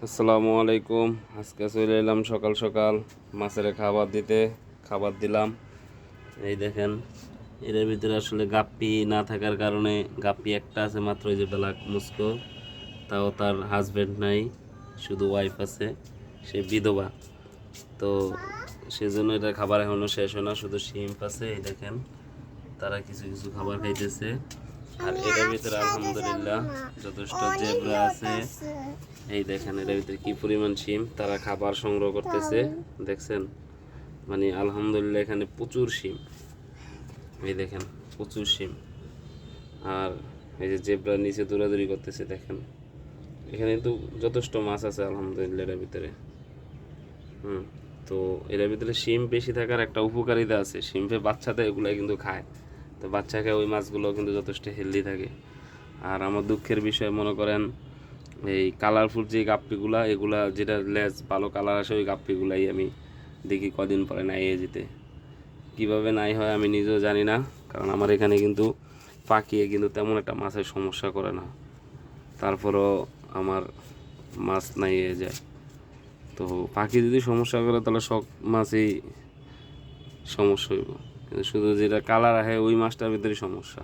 আসসালামু আলাইকুম। আজকে চলে এলাম সকাল সকাল মাছের খাবার দিলাম। এই দেখেন, এর ভিতরে আসলে গাপ্পি না থাকার কারণে, গাপ্পি একটা আছে মাত্র, ওই যে ব্ল্যাক মুস্কো, তাও তার হাজবেন্ড নাই, শুধু ওয়াইফ আছে, সে বিধবা। তো সেজন্য এটা খাবার এখনো শেষ হয় না, শুধু শিম্প আছে। এই দেখেন, তারা কিছু কিছু খাবার খাইতেছে। আর এটার ভিতরে আলহামদুলিল্লাহ যথেষ্ট জেব্রা আছে। এই দেখেন, এটার ভিতরে কি পরিমাণ শিম, তারা খাবার সংগ্রহ করতেছে, দেখছেন? মানে আলহামদুলিল্লাহ এখানে প্রচুর শিম। এই দেখেন, প্রচুর শিম। আর এই যে জেব্রা নিচে দৌড়াদৌড়ি করতেছে, দেখেন। এখানে কিন্তু যথেষ্ট মাছ আছে আলহামদুলিল্লাহ এটার ভিতরে। তো এটার ভিতরে শিম বেশি থাকার একটা উপকারিতা আছে, শিম্পে বাচ্চাতে এগুলো কিন্তু খায়। তো বাচ্চা খায় ওই মাছগুলো কিন্তু যথেষ্ট হেলদি থাকে। আর আমার দুঃখের বিষয় মনে করেন, এই কালারফুল যে গাপ্পিগুলা, এগুলা যেটা লেজ ভালো কালার আসে, ওই গাপ্পিগুলাই আমি দেখি কদিন পরে নাই হয়ে যেতে। কীভাবে নাই হয় আমি নিজেও জানি না, কারণ আমার এখানে কিন্তু পাকিয়ে কিন্তু তেমন একটা মাছের সমস্যা করে না, তারপরও আমার মাছ নাই হয়ে যায়। তো পাখি যদি সমস্যা করে তাহলে সব মাছই সমস্যা হইব, কিন্তু শুধু যেটা কালার আসে ওই মাছটার ভিতরে সমস্যা।